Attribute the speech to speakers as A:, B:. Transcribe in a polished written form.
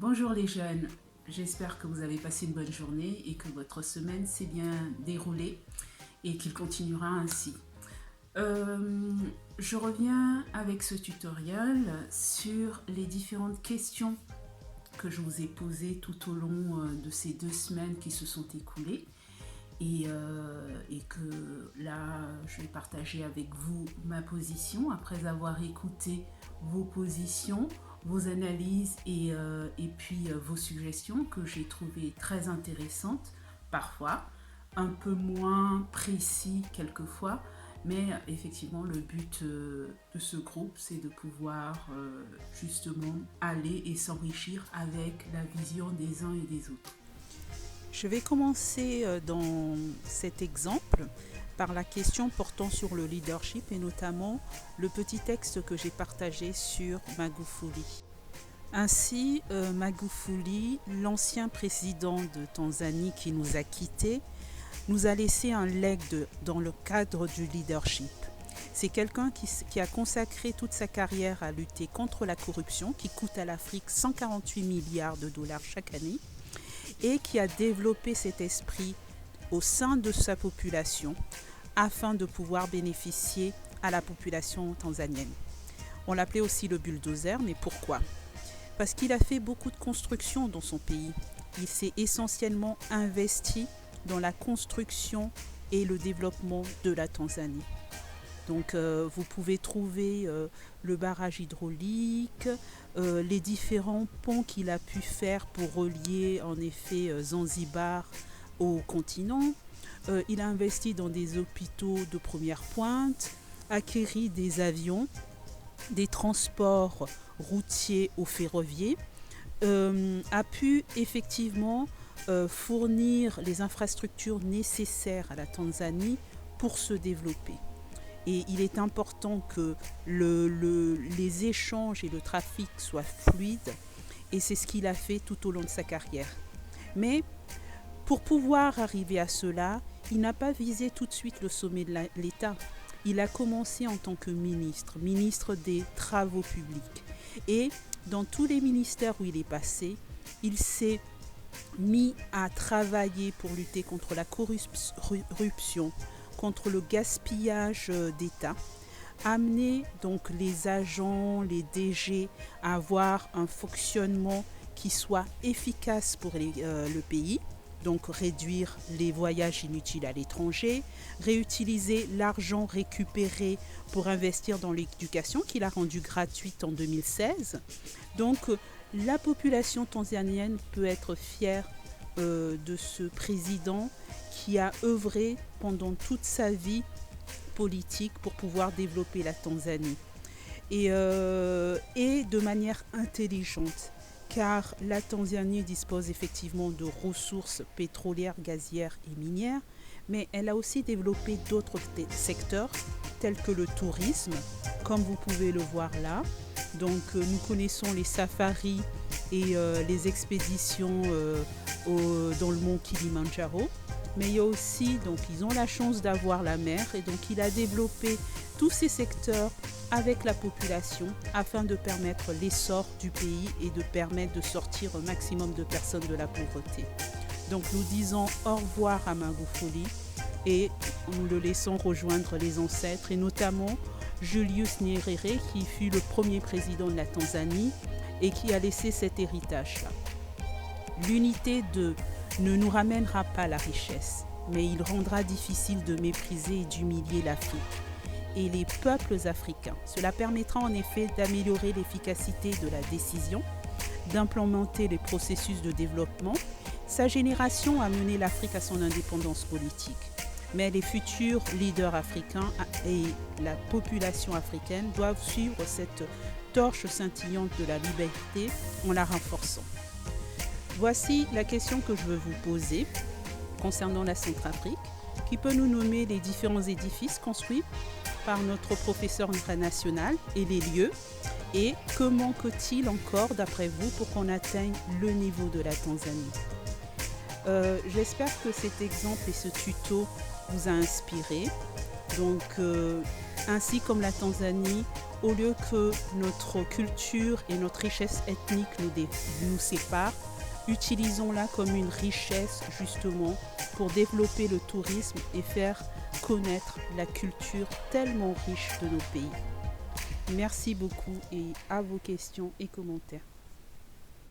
A: Bonjour les jeunes, j'espère que vous avez passé une bonne journée et que votre semaine s'est bien déroulée et qu'il continuera ainsi. Euh, je reviens avec ce tutoriel sur les différentes questions que je vous ai posées tout au long de ces 2 semaines qui se sont écoulées et que là, je vais partager avec vous ma position après avoir écouté vos positions, vos analyses et puis vos suggestions que j'ai trouvées très intéressantes parfois, un peu moins précis quelquefois, mais effectivement le but de ce groupe c'est de pouvoir justement aller et s'enrichir avec la vision des uns et des autres.
B: Je vais commencer dans cet exemple par la question portant sur le leadership et notamment le petit texte que j'ai partagé sur Magufuli. Ainsi, Magufuli, l'ancien président de Tanzanie qui nous a quittés, nous a laissé un legs dans le cadre du leadership. C'est quelqu'un qui a consacré toute sa carrière à lutter contre la corruption qui coûte à l'Afrique 148 milliards de dollars chaque année et qui a développé cet esprit au sein de sa population afin de pouvoir bénéficier à la population tanzanienne. On l'appelait aussi le bulldozer, mais pourquoi? Parce qu'il a fait beaucoup de constructions dans son pays. Il s'est essentiellement investi dans la construction et le développement de la Tanzanie. Donc vous pouvez trouver le barrage hydraulique, les différents ponts qu'il a pu faire pour relier en effet Zanzibar au continent. Il a investi dans des hôpitaux de première pointe, acquéri des avions, des transports routiers ou ferroviaires, a pu effectivement fournir les infrastructures nécessaires à la Tanzanie pour se développer. Et il est important que les échanges et le trafic soient fluides et c'est ce qu'il a fait tout au long de sa carrière. Mais pour pouvoir arriver à cela, il n'a pas visé tout de suite le sommet de l'État. Il a commencé en tant que ministre des Travaux publics. Et dans tous les ministères où il est passé, il s'est mis à travailler pour lutter contre la corruption, contre le gaspillage d'État, amener donc les agents, les DG à avoir un fonctionnement qui soit efficace pour le pays, donc réduire les voyages inutiles à l'étranger, réutiliser l'argent récupéré pour investir dans l'éducation qu'il a rendue gratuite en 2016. Donc la population tanzanienne peut être fière de ce président qui a œuvré pendant toute sa vie politique pour pouvoir développer la Tanzanie et de manière intelligente car la Tanzanie dispose effectivement de ressources pétrolières, gazières et minières, mais elle a aussi développé d'autres secteurs tels que le tourisme, comme vous pouvez le voir là. Donc nous connaissons les safaris et les expéditions dans le mont Kilimandjaro. Mais il y a aussi, donc ils ont la chance d'avoir la mer et donc il a développé tous ces secteurs avec la population afin de permettre l'essor du pays et de permettre de sortir un maximum de personnes de la pauvreté. Donc nous disons au revoir à Magufuli et nous le laissons rejoindre les ancêtres et notamment Julius Nyerere qui fut le premier président de la Tanzanie et qui a laissé cet héritage-là. L'unité ne nous ramènera pas la richesse, mais il rendra difficile de mépriser et d'humilier l'Afrique et les peuples africains. Cela permettra en effet d'améliorer l'efficacité de la décision, d'implémenter les processus de développement. Sa génération a mené l'Afrique à son indépendance politique, mais les futurs leaders africains et la population africaine doivent suivre cette torche scintillante de la liberté en la renforçant. Voici la question que je veux vous poser concernant la Centrafrique, qui peut nous nommer les différents édifices construits par notre professeur international et les lieux, et que manque-t-il encore d'après vous pour qu'on atteigne le niveau de la Tanzanie? J'espère que cet exemple et ce tuto vous a inspiré. Donc, ainsi comme la Tanzanie, au lieu que notre culture et notre richesse ethnique nous séparent, utilisons-la comme une richesse justement pour développer le tourisme et faire connaître la culture tellement riche de nos pays. Merci beaucoup et à vos questions et commentaires.